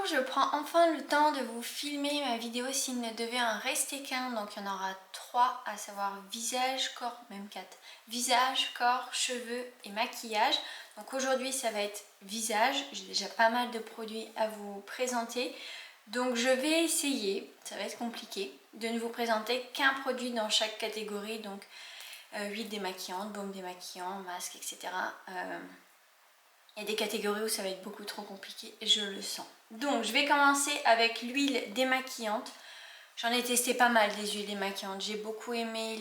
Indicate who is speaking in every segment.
Speaker 1: je prends enfin le temps de vous filmer ma vidéo s'il ne devait en rester qu'un. Donc il y en aura 3, à savoir visage, corps, même 4. Visage, corps, cheveux et maquillage. Donc aujourd'hui ça va être visage, j'ai déjà pas mal de produits à vous présenter. Donc je vais essayer, ça va être compliqué, de ne vous présenter qu'un produit dans chaque catégorie. Donc huile démaquillante, baume démaquillant, masque, etc. Il y a des catégories où ça va être beaucoup trop compliqué, je le sens. Donc je vais commencer avec l'huile démaquillante. J'en ai testé pas mal des huiles démaquillantes. J'ai beaucoup aimé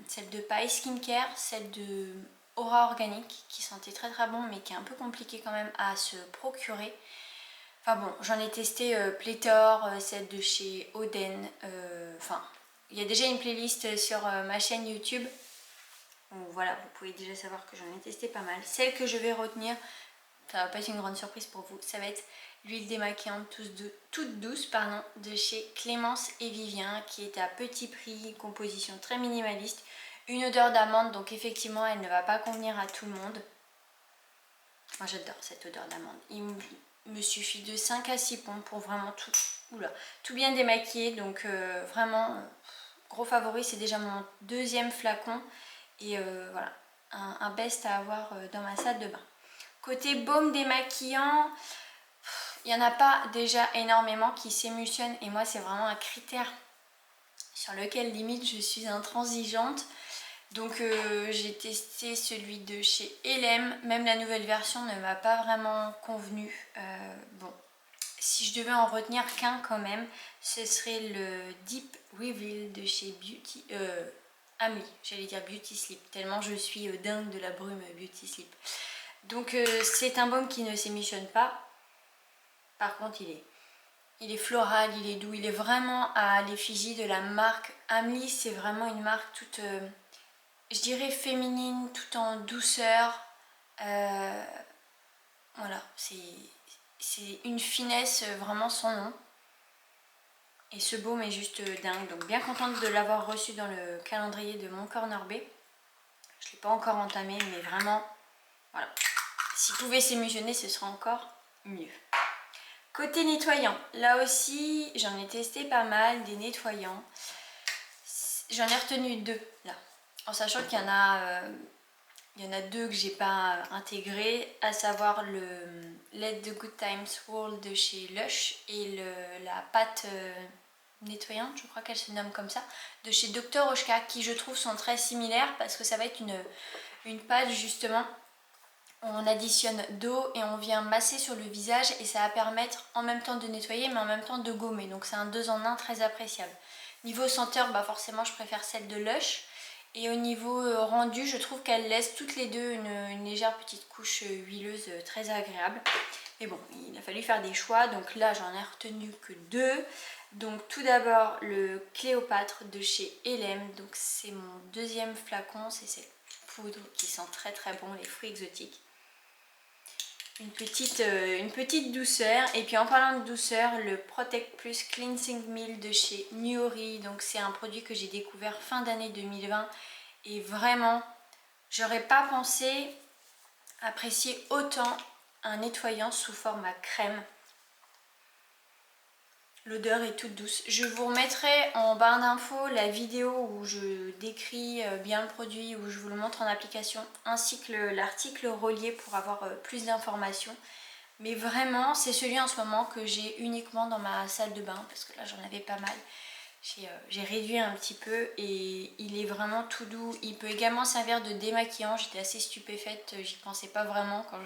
Speaker 1: celle de Paille Skincare, celle de Aura Organique qui sentait très très bon mais qui est un peu compliqué quand même à se procurer. Enfin bon, j'en ai testé pléthore, celle de chez Oden. Enfin, il y a déjà une playlist sur ma chaîne YouTube. Donc voilà, vous pouvez déjà savoir que j'en ai testé pas mal. Celle que je vais retenir, ça va pas être une grande surprise pour vous, ça va être l'huile démaquillante toute douce pardon, de chez Clémence et Vivien, qui est à petit prix, composition très minimaliste, une odeur d'amande, donc effectivement elle ne va pas convenir à tout le monde. Moi j'adore cette odeur d'amande. Il me suffit de 5 à 6 pompes pour vraiment tout bien démaquiller, donc vraiment gros favori, c'est déjà mon deuxième flacon. Et voilà, un best à avoir dans ma salle de bain. Côté baume démaquillant, il n'y en a pas déjà énormément qui s'émulsionnent. Et moi, c'est vraiment un critère sur lequel limite je suis intransigeante. Donc j'ai testé celui de chez LM. Même la nouvelle version ne m'a pas vraiment convenu. Bon, si je devais en retenir qu'un quand même, ce serait le Deep Reveal de chez Amelie, j'allais dire Beauty Sleep, tellement je suis dingue de la brume Beauty Sleep. Donc c'est un baume qui ne s'émissionne pas. Par contre il est floral, il est doux, il est vraiment à l'effigie de la marque Amelie. C'est vraiment une marque toute, je dirais féminine, tout en douceur. Voilà, c'est une finesse vraiment sans nom. Et ce baume est juste dingue, donc bien contente de l'avoir reçu dans le calendrier de Mon Corner B. Je ne l'ai pas encore entamé, mais vraiment, voilà. S'il pouvait s'émulsionner, ce serait encore mieux. Côté nettoyant, là aussi, j'en ai testé pas mal, des nettoyants. J'en ai retenu 2, là. En sachant qu'il y en a 2 que j'ai pas intégrés, à savoir le Let the Good Times Roll de chez Lush et la pâte nettoyante, je crois qu'elle se nomme comme ça, de chez Dr Oshka, qui je trouve sont très similaires parce que ça va être une pâte justement où on additionne d'eau et on vient masser sur le visage et ça va permettre en même temps de nettoyer mais en même temps de gommer, donc c'est un 2 en 1 très appréciable. Niveau senteur, bah forcément je préfère celle de Lush. Et au niveau rendu, je trouve qu'elles laissent toutes les deux une légère petite couche huileuse très agréable. Mais bon, il a fallu faire des choix, donc là j'en ai retenu que 2. Donc tout d'abord le Cléopâtre de chez LM, donc c'est mon deuxième flacon, c'est cette poudre qui sent très très bon, les fruits exotiques. Une petite douceur. Et puis en parlant de douceur, le Protect Plus Cleansing Meal de chez Nuori. Donc c'est un produit que j'ai découvert fin d'année 2020 et vraiment j'aurais pas pensé apprécier autant un nettoyant sous forme à crème. L'odeur est toute douce. Je vous remettrai en barre d'infos la vidéo où je décris bien le produit, où je vous le montre en application, ainsi que l'article relié pour avoir plus d'informations. Mais vraiment, c'est celui en ce moment que j'ai uniquement dans ma salle de bain, parce que là j'en avais pas mal. J'ai réduit un petit peu et il est vraiment tout doux. Il peut également servir de démaquillant. J'étais assez stupéfaite, j'y pensais pas vraiment quand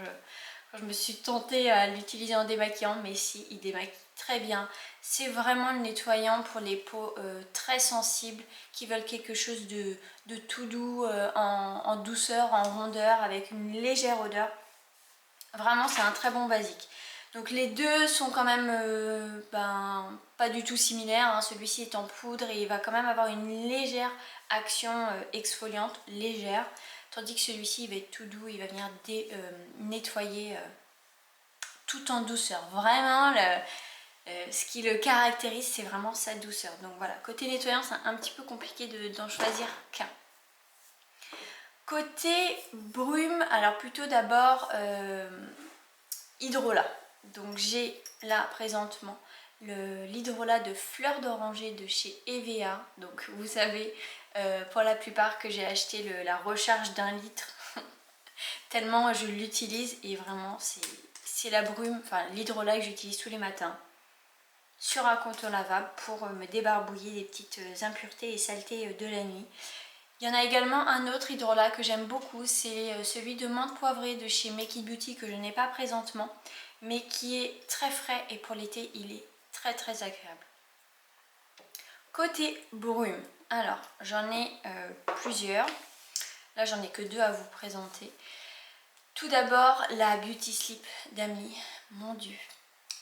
Speaker 1: je me suis tentée à l'utiliser en démaquillant, mais si, il démaquille très bien. C'est vraiment le nettoyant pour les peaux très sensibles qui veulent quelque chose de tout doux, en douceur, en rondeur, avec une légère odeur. Vraiment, c'est un très bon basique. Donc les deux sont quand même pas du tout similaires, hein. Celui-ci est en poudre et il va quand même avoir une légère action exfoliante, légère. Tandis que celui-ci il va être tout doux, il va venir nettoyer tout en douceur. Vraiment, ce qui le caractérise, c'est vraiment sa douceur. Donc voilà, côté nettoyant, c'est un petit peu compliqué d'en choisir qu'un. Côté brume, alors plutôt d'abord Hydrolat. Donc j'ai là présentement l'hydrolat de fleurs d'oranger de chez EVA. Donc vous savez pour la plupart que j'ai acheté la recharge d'1 litre tellement je l'utilise et vraiment c'est la brume, enfin l'hydrolat que j'utilise tous les matins sur un contour lavable pour me débarbouiller des petites impuretés et saletés de la nuit. Il y en a également un autre hydrolat que j'aime beaucoup, c'est celui de menthe poivrée de chez Make It Beauty que je n'ai pas présentement, mais qui est très frais et pour l'été il est très très agréable. Côté brume, alors j'en ai plusieurs, là j'en ai que 2 à vous présenter. Tout d'abord la Beauty Sleep d'Ami, mon dieu,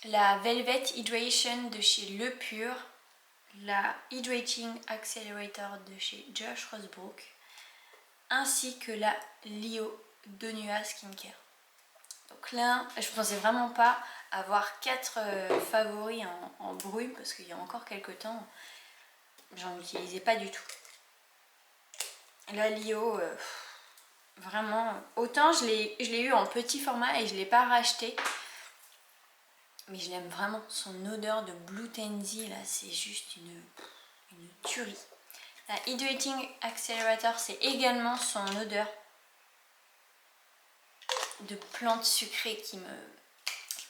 Speaker 1: la Velvet Hydration de chez Le Pur, la Hydrating Accelerator de chez Josh Rosebrook, ainsi que la Lio de Nua Skincare. Donc là, je pensais vraiment pas avoir 4 favoris en brume parce qu'il y a encore quelques temps, j'en utilisais pas du tout. La Lio, vraiment, autant je l'ai eu en petit format et je l'ai pas racheté, mais je l'aime vraiment. Son odeur de Blue Tansy là, c'est juste une tuerie. La Hydrating Accelerator, c'est également son odeur de plantes sucrées qui me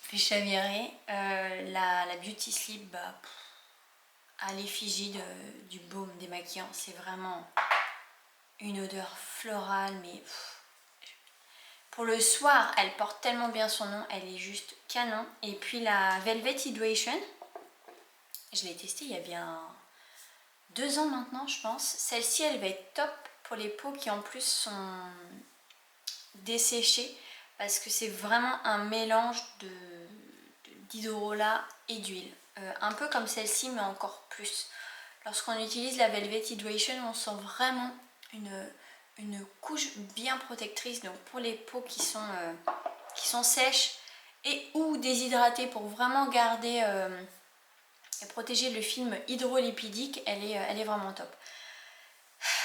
Speaker 1: fait chavirer. La Beauty Sleep, à l'effigie du baume démaquillant, c'est vraiment une odeur florale, mais pour le soir, elle porte tellement bien son nom, elle est juste canon. Et puis la Velvet Hydration, je l'ai testée il y a bien 2 ans maintenant, je pense. Celle-ci, elle va être top pour les peaux qui en plus sont desséchées, parce que c'est vraiment un mélange d'hydrolat et d'huile. Un peu comme celle-ci, mais encore plus. Lorsqu'on utilise la Velvet Hydration, on sent vraiment une couche bien protectrice. Donc pour les peaux qui sont sèches et ou déshydratées, pour vraiment garder et protéger le film hydrolipidique, elle est vraiment top.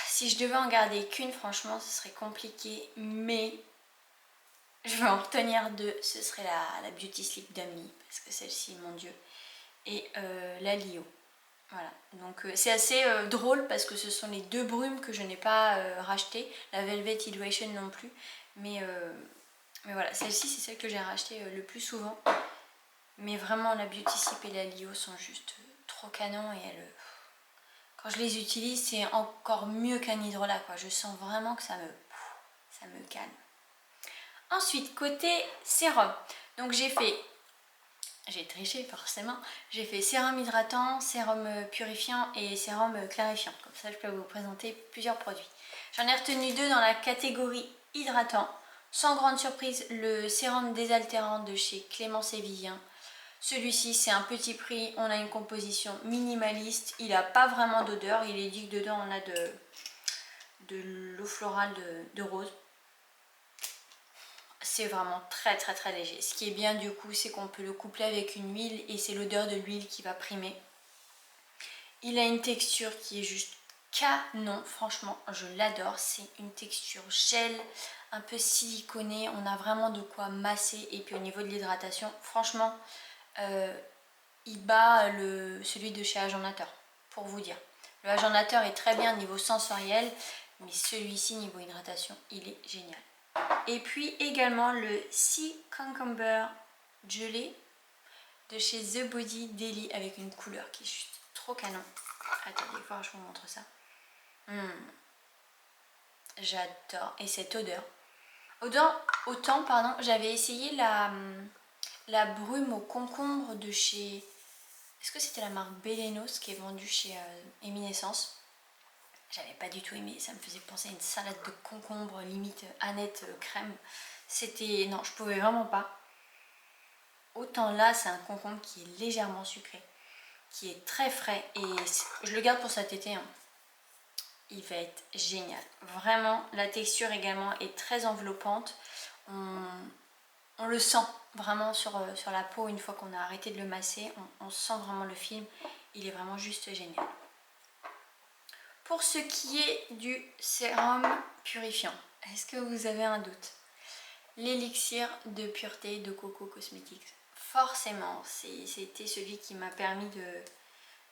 Speaker 1: Si je devais en garder qu'une, franchement, ce serait compliqué, mais je vais en retenir 2. Ce serait la Beauty Sleep d'Ami, parce que celle-ci, mon dieu, et la Lio. Voilà, donc c'est assez drôle parce que ce sont les 2 brumes que je n'ai pas rachetées, la Velvet Hydration non plus, mais voilà, celle-ci c'est celle que j'ai rachetée le plus souvent. Mais vraiment la Beauty Sleep et la Lio sont juste trop canon et quand je les utilise c'est encore mieux qu'un hydrolat quoi. Je sens vraiment que ça me calme. Ensuite côté sérum, donc j'ai triché forcément, j'ai fait sérum hydratant, sérum purifiant et sérum clarifiant. Comme ça je peux vous présenter plusieurs produits. J'en ai retenu 2 dans la catégorie hydratant. Sans grande surprise, le sérum désaltérant de chez Clémence et Vivien. Celui-ci c'est un petit prix, on a une composition minimaliste, il n'a pas vraiment d'odeur, il est dit que dedans on a de l'eau florale de rose. C'est vraiment très très très léger. Ce qui est bien du coup, c'est qu'on peut le coupler avec une huile et c'est l'odeur de l'huile qui va primer. Il a une texture qui est juste canon, franchement je l'adore. C'est une texture gel, un peu siliconée, on a vraiment de quoi masser. Et puis au niveau de l'hydratation, franchement il bat celui de chez Agennateur, pour vous dire. Le Agennateur est très bien niveau sensoriel, mais celui-ci niveau hydratation, il est génial. Et puis également le Sea Cucumber Gelé de chez The Body Daily avec une couleur qui est juste trop canon. Attendez, voir, je vous montre ça. J'adore. Et cette odeur. Autant, pardon, j'avais essayé la brume au concombre de chez... Est-ce que c'était la marque Belenos qui est vendue chez Eminescence? J'avais pas du tout aimé, ça me faisait penser à une salade de concombre limite Annette crème. C'était... non, je pouvais vraiment pas. Autant là, c'est un concombre qui est légèrement sucré, qui est très frais et je le garde pour cet été. Hein. Il va être génial. Vraiment, la texture également est très enveloppante. On le sent vraiment sur la peau une fois qu'on a arrêté de le masser. On sent vraiment le film. Il est vraiment juste génial. Pour ce qui est du sérum purifiant, est-ce que vous avez un doute? L'élixir de pureté de Coco Cosmetics. forcément. C'était celui qui m'a permis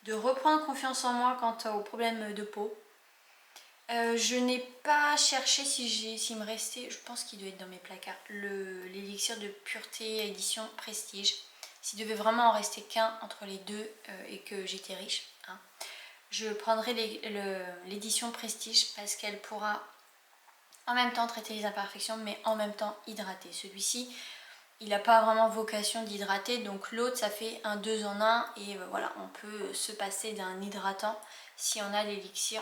Speaker 1: de reprendre confiance en moi quant aux problèmes de peau. Je n'ai pas cherché s'il me restait, je pense qu'il doit être dans mes placards, l'élixir de pureté édition Prestige. S'il devait vraiment en rester qu'un entre les deux et que j'étais riche, hein, je prendrai l'édition Prestige parce qu'elle pourra en même temps traiter les imperfections mais en même temps hydrater. Celui-ci, il n'a pas vraiment vocation d'hydrater, donc l'autre ça fait un 2 en 1 et voilà, on peut se passer d'un hydratant si on a l'élixir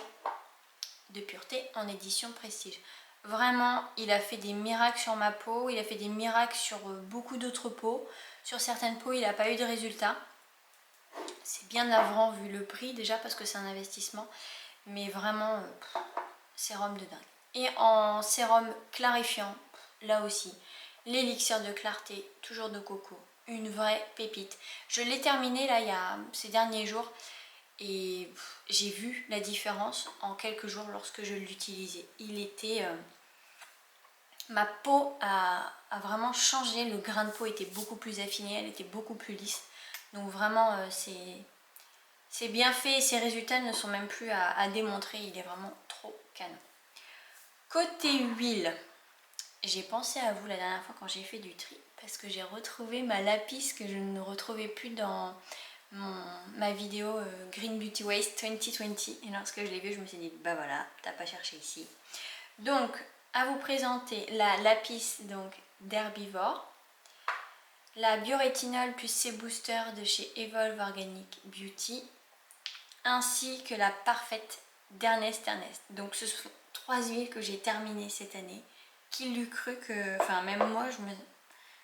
Speaker 1: de pureté en édition Prestige. Vraiment, il a fait des miracles sur ma peau, il a fait des miracles sur beaucoup d'autres peaux. Sur certaines peaux, il n'a pas eu de résultat. C'est bien navrant vu le prix déjà parce que c'est un investissement, mais vraiment sérum de dingue. Et en sérum clarifiant, là aussi, l'élixir de clarté, toujours de coco, une vraie pépite. Je l'ai terminé là il y a ces derniers jours et j'ai vu la différence en quelques jours lorsque je l'utilisais. Ma peau a vraiment changé, le grain de peau était beaucoup plus affiné, elle était beaucoup plus lisse. Donc vraiment c'est bien fait et ses résultats ne sont même plus à démontrer, il est vraiment trop canon. Côté huile, j'ai pensé à vous la dernière fois quand j'ai fait du tri parce que j'ai retrouvé ma lapis que je ne retrouvais plus dans ma vidéo Green Beauty Waste 2020 et lorsque je l'ai vue je me suis dit bah voilà, t'as pas cherché ici. Donc à vous présenter la lapis donc d'Herbivore, la biorétinol plus C Booster de chez Evolve Organic Beauty, ainsi que la parfaite d'Ernest Ernest. Donc ce sont 3 huiles que j'ai terminées cette année. Qui l'eût cru que... Enfin même moi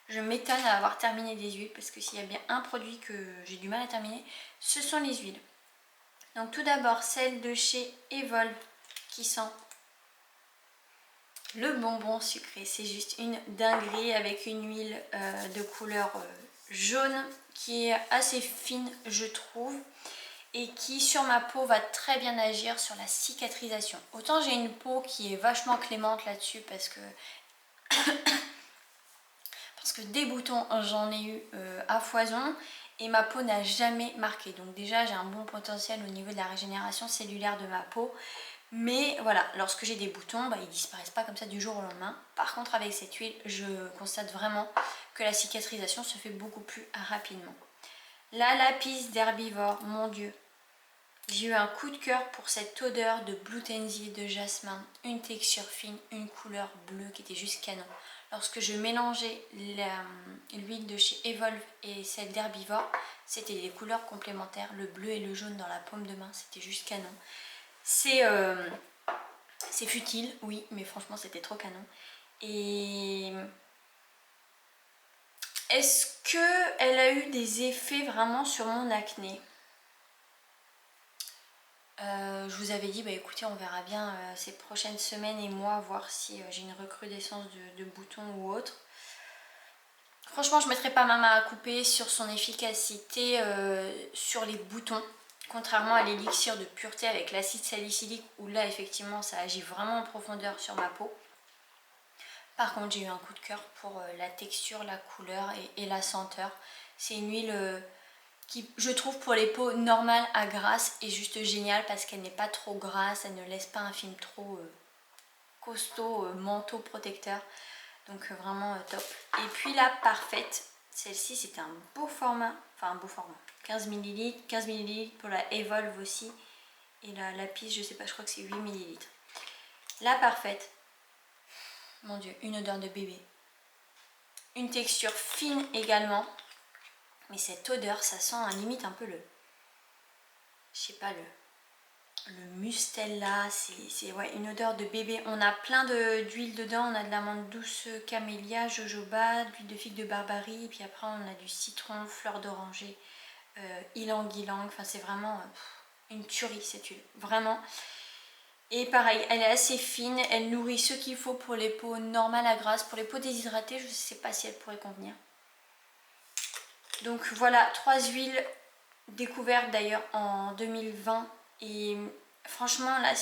Speaker 1: je m'étonne à avoir terminé des huiles parce que s'il y a bien un produit que j'ai du mal à terminer, ce sont les huiles. Donc tout d'abord celle de chez Evolve qui sent le bonbon sucré. C'est juste une dinguerie avec une huile de couleur jaune qui est assez fine je trouve et qui sur ma peau va très bien agir sur la cicatrisation. Autant j'ai une peau qui est vachement clémente là-dessus parce que des boutons j'en ai eu à foison et ma peau n'a jamais marqué. Donc déjà j'ai un bon potentiel au niveau de la régénération cellulaire de ma peau. Mais voilà, lorsque j'ai des boutons, ils disparaissent pas comme ça du jour au lendemain. Par contre avec cette huile, je constate vraiment que la cicatrisation se fait beaucoup plus rapidement. La lapis d'Herbivore, mon dieu. J'ai eu un coup de cœur pour cette odeur de Blue Tansy, de jasmin, une texture fine, une couleur bleue qui était juste canon. Lorsque je mélangeais l'huile de chez Evolve et celle d'Herbivore, c'était des couleurs complémentaires, le bleu et le jaune dans la paume de main, c'était juste canon. C'est futile, oui, mais franchement c'était trop canon. Et est-ce qu'elle a eu des effets vraiment sur mon acné ? Je vous avais dit, écoutez, on verra bien ces prochaines semaines et mois, voir si j'ai une recrudescence de boutons ou autre. Franchement, je ne mettrai pas ma main à couper sur son efficacité sur les boutons, contrairement à l'élixir de pureté avec l'acide salicylique, où là, effectivement, ça agit vraiment en profondeur sur ma peau. Par contre, j'ai eu un coup de cœur pour la texture, la couleur et la senteur. C'est une huile... qui, je trouve, pour les peaux normales à grasse est juste géniale parce qu'elle n'est pas trop grasse, elle ne laisse pas un film trop costaud, manteau protecteur. Donc vraiment top. Et puis la parfaite, celle-ci c'était un beau format, enfin un beau format, 15 ml, 15 ml pour la Evolve aussi. Et la lapis, je sais pas, je crois que c'est 8 ml. La parfaite, mon dieu, une odeur de bébé. Une texture fine également. Mais cette odeur, ça sent limite un peu je sais pas, le mustela, c'est ouais, une odeur de bébé. On a plein d'huile dedans, on a de l'amande douce camélia, jojoba, d'huile de figue de barbarie, et puis après on a du citron, fleur d'oranger, ylang-ylang, enfin c'est vraiment une tuerie cette huile, vraiment. Et pareil, elle est assez fine, elle nourrit ce qu'il faut pour les peaux normales à grasse. Pour les peaux déshydratées, je ne sais pas si elle pourrait convenir. Donc voilà, 3 huiles découvertes d'ailleurs en 2020 et franchement là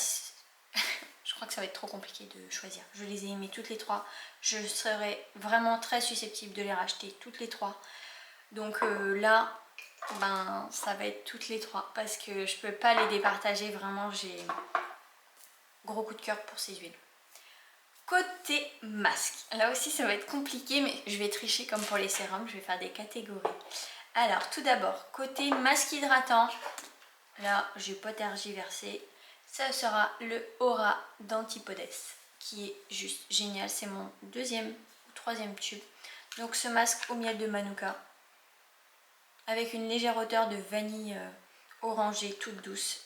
Speaker 1: je crois que ça va être trop compliqué de choisir. Je les ai aimées toutes les 3, je serais vraiment très susceptible de les racheter toutes les 3. Donc là, ben ça va être toutes les trois parce que je peux pas les départager. Vraiment, j'ai gros coup de cœur pour ces huiles. Côté masque, là aussi ça va être compliqué, mais je vais tricher comme pour les sérums, je vais faire des catégories. Alors tout d'abord, côté masque hydratant, là j'ai pas tergiversé, ça sera le Aura d'Antipodes, qui est juste génial, c'est mon deuxième ou troisième tube. Donc ce masque au miel de Manuka, avec une légère odeur de vanille orangée toute douce.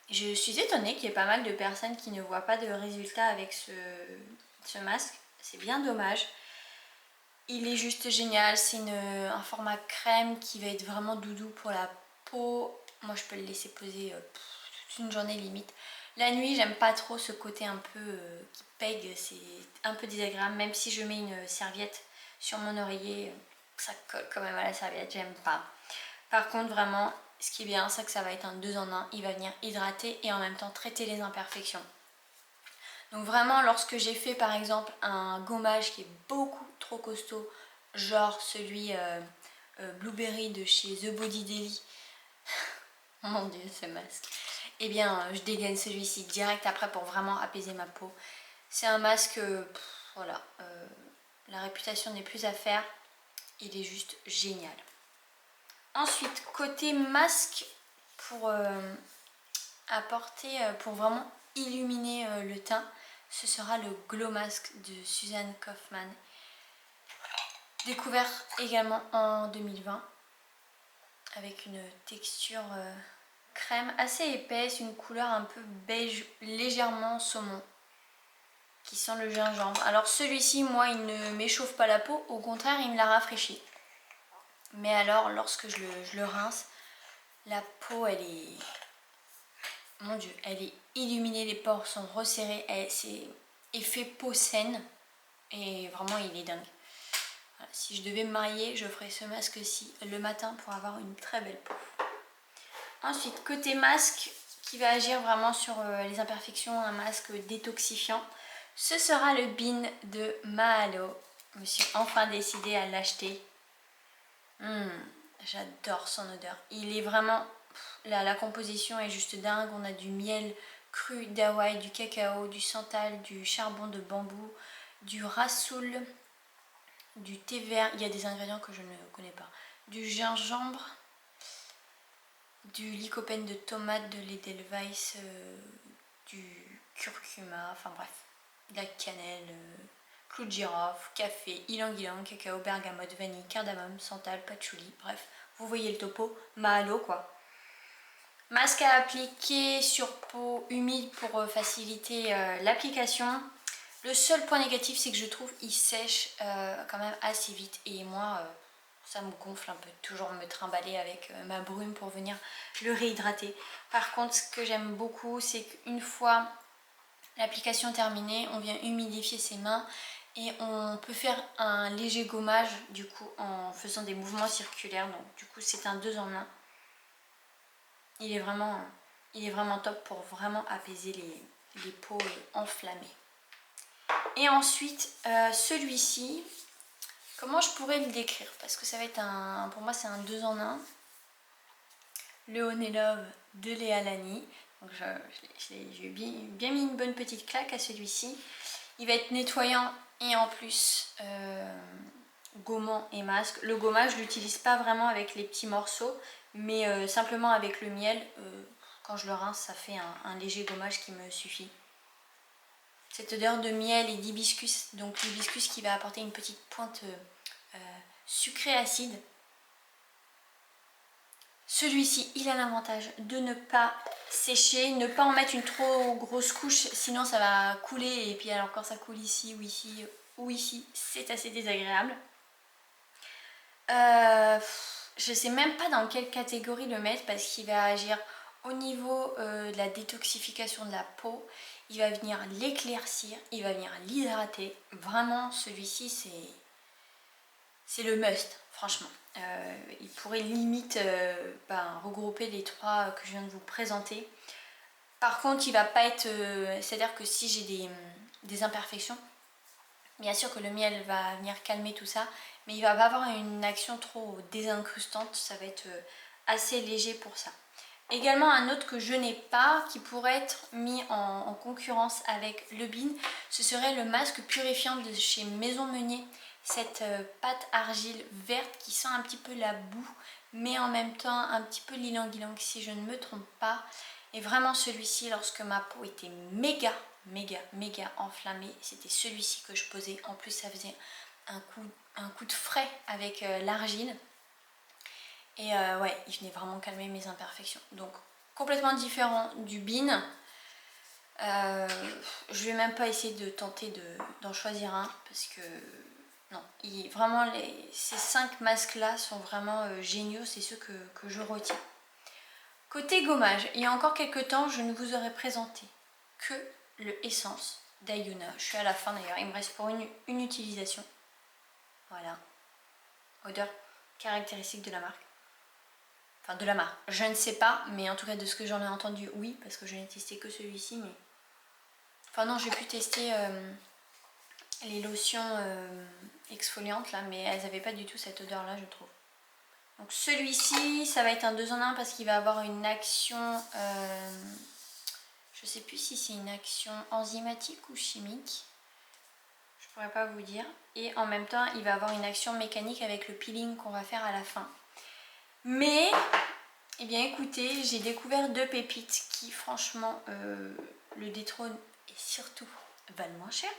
Speaker 1: Je suis étonnée qu'il y ait pas mal de personnes qui ne voient pas de résultat avec ce masque. C'est bien dommage. Il est juste génial. C'est un format crème qui va être vraiment doudou pour la peau. Moi, je peux le laisser poser toute une journée limite. La nuit, j'aime pas trop ce côté un peu qui pègue. C'est un peu désagréable. Même si je mets une serviette sur mon oreiller, ça colle quand même à la serviette. J'aime pas. Par contre, vraiment, ce qui est bien, c'est que ça va être un 2 en 1. Il va venir hydrater et en même temps traiter les imperfections. Donc vraiment, lorsque j'ai fait par exemple un gommage qui est beaucoup trop costaud, genre celui Blueberry de chez The Body Daily, mon dieu ce masque, eh bien je dégaine celui-ci direct après pour vraiment apaiser ma peau. C'est un masque, voilà, la réputation n'est plus à faire, il est juste génial. Ensuite, côté masque, pour apporter, pour vraiment illuminer le teint, ce sera le Glow Mask de Suzanne Kaufmann. Découvert également en 2020, avec une texture crème assez épaisse, une couleur un peu beige, légèrement saumon, qui sent le gingembre. Alors celui-ci, moi, il ne m'échauffe pas la peau, au contraire, il me la rafraîchit. Mais alors, lorsque je le rince, la peau, elle est... Mon dieu, elle est illuminée, les pores sont resserrés, c'est effet peau saine. Et vraiment, il est dingue. Voilà, si je devais me marier, je ferais ce masque-ci le matin pour avoir une très belle peau. Ensuite, côté masque, qui va agir vraiment sur les imperfections, un masque détoxifiant, ce sera le Bean de Mahalo. Je me suis enfin décidée à l'acheter. J'adore son odeur. Il est vraiment... La composition est juste dingue. On a du miel cru d'Hawaï, du cacao, du santal, du charbon de bambou, du rassoul, du thé vert. Il y a des ingrédients que je ne connais pas. Du gingembre, du lycopène de tomate, de l'edelweiss, du curcuma, enfin bref, de la cannelle, clou de girofle, café, ylang-ylang, cacao, bergamote, vanille, cardamome, santal, patchouli, bref, vous voyez le topo, Mahalo quoi. Masque à appliquer sur peau humide pour faciliter l'application. Le seul point négatif, c'est que je trouve qu'il sèche quand même assez vite et moi ça me gonfle un peu de toujours me trimballer avec ma brume pour venir le réhydrater. Par contre, ce que j'aime beaucoup, c'est qu'une fois l'application terminée, on vient humidifier ses mains et on peut faire un léger gommage du coup en faisant des mouvements circulaires. Donc du coup, c'est un 2 en 1. Il est vraiment top pour vraiment apaiser les peaux enflammées. Et ensuite, celui-ci, comment je pourrais le décrire? Parce que ça va être pour moi c'est un 2 en 1. Le Honey Love de Léa Lani. Donc j'ai bien mis une bonne petite claque à celui-ci. Il va être nettoyant et en plus gommant et masque. Le gommage, je l'utilise pas vraiment avec les petits morceaux, mais simplement avec le miel. Quand je le rince, ça fait un léger gommage qui me suffit. Cette odeur de miel et d'hibiscus, donc l'hibiscus qui va apporter une petite pointe sucrée acide. Celui-ci, il a l'avantage de ne pas sécher, ne pas en mettre une trop grosse couche, sinon ça va couler et puis alors quand ça coule ici ou ici, c'est assez désagréable. Je sais même pas dans quelle catégorie le mettre parce qu'il va agir au niveau de la détoxification de la peau. Il va venir l'éclaircir, il va venir l'hydrater. Vraiment, celui-ci, c'est le must, franchement. Il pourrait limite regrouper les trois que je viens de vous présenter. Par contre, il va pas être... c'est-à-dire que si j'ai des imperfections, Bien sûr que le miel va venir calmer tout ça, mais il va pas avoir une action trop désincrustante, ça va être assez léger pour ça. Également un autre que je n'ai pas, qui pourrait être mis en concurrence avec le Bean, ce serait le masque purifiant de chez Maison Meunier. Cette pâte argile verte qui sent un petit peu la boue, mais en même temps un petit peu l'ilang-ilang si je ne me trompe pas. Et vraiment celui-ci, lorsque ma peau était méga enflammée, c'était celui-ci que je posais. En plus ça faisait un coup de frais avec l'argile. Et ouais, il venait vraiment calmer mes imperfections. Donc complètement différent du Bean. Je vais même pas essayer de tenter d'en choisir un parce que non, vraiment ces 5 masques là sont vraiment géniaux, c'est ceux que je retiens. Côté gommage, il y a encore quelques temps, je ne vous aurais présenté que le Essence d'Ayuna. Je suis à la fin d'ailleurs, il me reste pour une utilisation. Voilà. Odeur caractéristique de la marque. Enfin de la marque, je ne sais pas, mais en tout cas de ce que j'en ai entendu, oui, parce que je n'ai testé que celui-ci, mais... Enfin non, j'ai pu tester les lotions exfoliantes là, mais elles n'avaient pas du tout cette odeur là, je trouve. Donc celui-ci, ça va être un 2 en 1 parce qu'il va avoir une action... je sais plus si c'est une action enzymatique ou chimique. Je pourrais pas vous dire. Et en même temps, il va avoir une action mécanique avec le peeling qu'on va faire à la fin. Mais... Eh bien écoutez, j'ai découvert 2 pépites qui franchement le détrônent et surtout valent moins cher.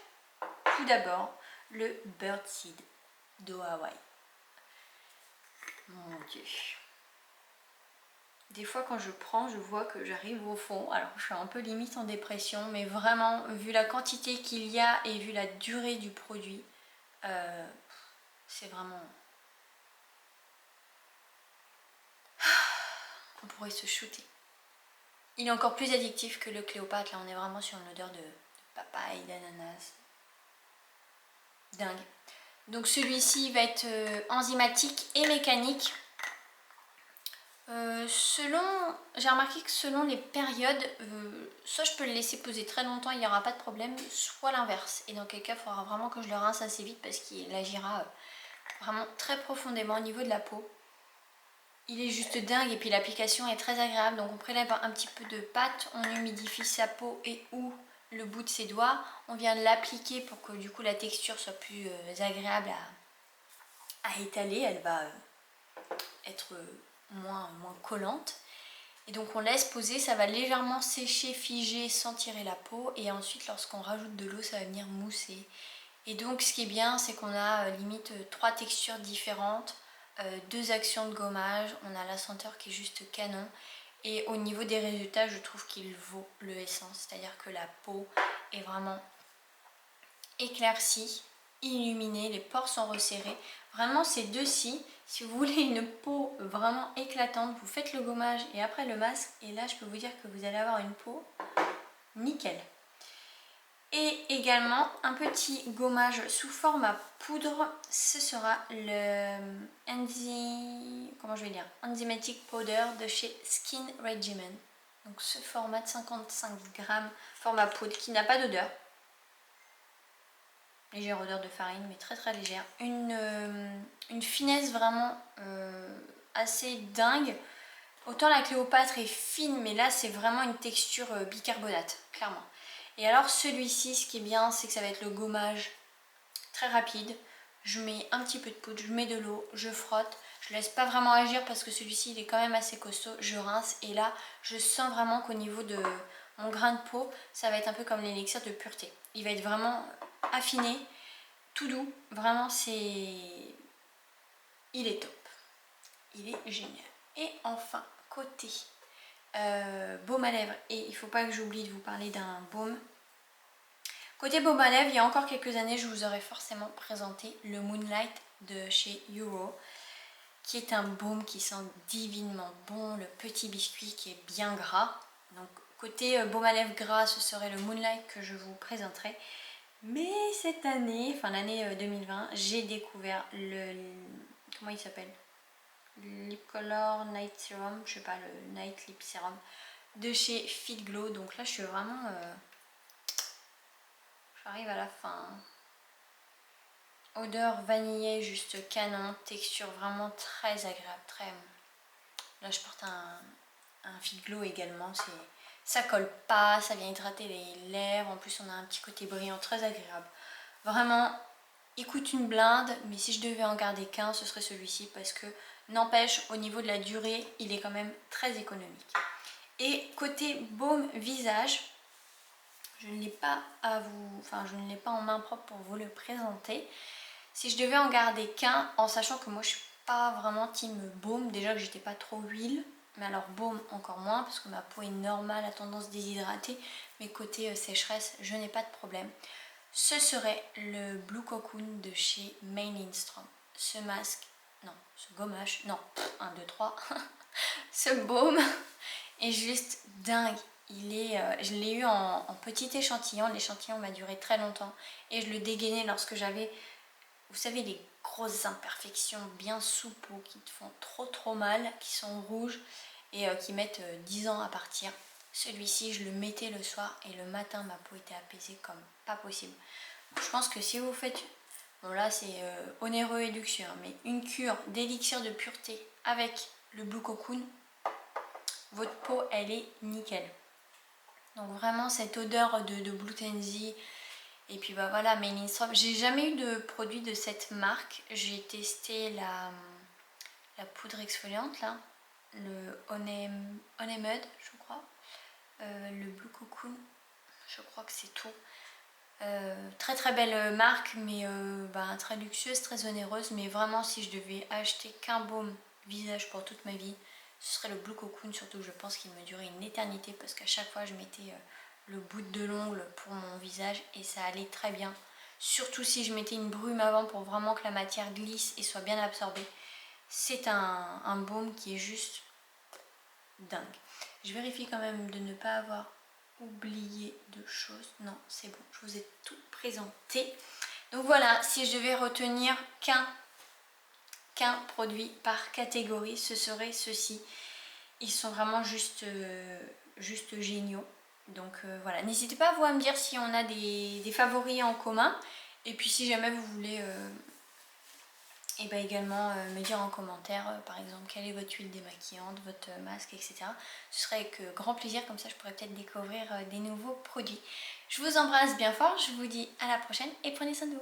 Speaker 1: Tout d'abord, le Birdseed d'O Hawaii. Mon Dieu. Des fois quand je prends, je vois que j'arrive au fond. Alors je suis un peu limite en dépression, mais vraiment, vu la quantité qu'il y a et vu la durée du produit, c'est vraiment... On pourrait se shooter. Il est encore plus addictif que le Cléopâtre. Là, on est vraiment sur une odeur de papaye, d'ananas. Dingue. Donc celui-ci va être enzymatique et mécanique. J'ai remarqué que selon les périodes, soit je peux le laisser poser très longtemps, il n'y aura pas de problème, soit l'inverse. Et dans quel cas, il faudra vraiment que je le rince assez vite parce qu'il agira vraiment très profondément au niveau de la peau. Il est juste dingue et puis l'application est très agréable. Donc on prélève un petit peu de pâte, on humidifie sa peau et ou le bout de ses doigts. On vient l'appliquer pour que du coup la texture soit plus agréable à étaler. Elle va être moins collante. Et donc on laisse poser, ça va légèrement sécher, figer sans tirer la peau. Et ensuite lorsqu'on rajoute de l'eau, ça va venir mousser. Et donc ce qui est bien, c'est qu'on a limite 3 textures différentes. 2 actions de gommage, on a la senteur qui est juste canon et au niveau des résultats je trouve qu'il vaut le Essence, c'est-à-dire que la peau est vraiment éclaircie, illuminée, les pores sont resserrés, vraiment ces deux-ci, si vous voulez une peau vraiment éclatante, vous faites le gommage et après le masque et là je peux vous dire que vous allez avoir une peau nickel. Et également un petit gommage sous forme à poudre, ce sera le Enzymatic Powder de chez Skin Regimen. Donc ce format de 55 grammes, format poudre qui n'a pas d'odeur. Légère odeur de farine mais très très légère. Une finesse vraiment assez dingue. Autant la Cléopâtre est fine mais là c'est vraiment une texture bicarbonate, clairement. Et alors celui-ci, ce qui est bien, c'est que ça va être le gommage très rapide. Je mets un petit peu de poudre, je mets de l'eau, je frotte. Je laisse pas vraiment agir parce que celui-ci, il est quand même assez costaud. Je rince et là, je sens vraiment qu'au niveau de mon grain de peau, ça va être un peu comme l'élixir de pureté. Il va être vraiment affiné, tout doux. Vraiment, il est top. Il est génial. Et enfin, côté... baume à lèvres, et il ne faut pas que j'oublie de vous parler d'un baume. Côté baume à lèvres, il y a encore quelques années, je vous aurais forcément présenté le Moonlight de chez Euro, qui est un baume qui sent divinement bon, le petit biscuit qui est bien gras. Donc côté baume à lèvres gras, ce serait le Moonlight que je vous présenterai. Mais cette année, enfin l'année 2020, j'ai découvert comment il s'appelle, Lip Color Night Serum, je sais pas, le Night Lip Serum de chez Fit Glow. Donc là je suis vraiment j'arrive à la fin. Odeur vanillée, juste canon, texture vraiment très agréable, très... Là je porte un Fit Glow également, ça colle pas, ça vient hydrater les lèvres, en plus on a un petit côté brillant très agréable. Vraiment, il coûte une blinde, mais si je devais en garder qu'un, ce serait celui-ci parce que n'empêche, au niveau de la durée, il est quand même très économique. Et côté baume visage, je ne l'ai pas je ne l'ai pas en main propre pour vous le présenter. Si je devais en garder qu'un, en sachant que moi je suis pas vraiment team baume, déjà que j'étais pas trop huile, mais alors baume encore moins parce que ma peau est normale, à tendance déshydratée, mais côté sécheresse, je n'ai pas de problème. Ce serait le Blue Cocoon de chez Maine Lindstrom. Ce masque, non, ce gommage, non, 1, 2, 3, ce baume est juste dingue. Je l'ai eu en petit échantillon, l'échantillon m'a duré très longtemps et je le dégainais lorsque j'avais, vous savez, les grosses imperfections bien souples qui te font trop mal, qui sont rouges et qui mettent 10 ans à partir. Celui-ci, je le mettais le soir et le matin, ma peau était apaisée comme pas possible. Je pense que si vous faites, bon là c'est onéreux et luxueux, hein, mais une cure d'élixir de pureté avec le Blue Cocoon, votre peau elle est nickel. Donc vraiment cette odeur de Blue Tenzi. Et puis bah voilà, Maine Lindstrom. J'ai jamais eu de produit de cette marque. J'ai testé la poudre exfoliante là, le Honey Mud je crois, le Blue Cocoon, je crois que c'est tout. Très belle marque, mais très luxueuse, très onéreuse. Mais vraiment si je devais acheter qu'un baume visage pour toute ma vie, ce serait le Blue Cocoon, surtout que je pense qu'il me durait une éternité parce qu'à chaque fois je mettais le bout de l'ongle pour mon visage et ça allait très bien. Surtout si je mettais une brume avant pour vraiment que la matière glisse et soit bien absorbée. C'est un baume qui est juste dingue. Je vérifie quand même de ne pas avoir oublié de choses. Non, c'est bon, je vous ai tout présenté. Donc voilà, si je devais retenir qu'un produit par catégorie, ce serait ceux-ci. Ils sont vraiment juste géniaux. Donc voilà, n'hésitez pas vous à me dire si on a des favoris en commun. Et puis si jamais vous voulez et bah également me dire en commentaire par exemple quelle est votre huile démaquillante, votre masque, etc. Ce serait avec grand plaisir, comme ça je pourrais peut-être découvrir des nouveaux produits. Je vous embrasse bien fort, je vous dis à la prochaine et prenez soin de vous.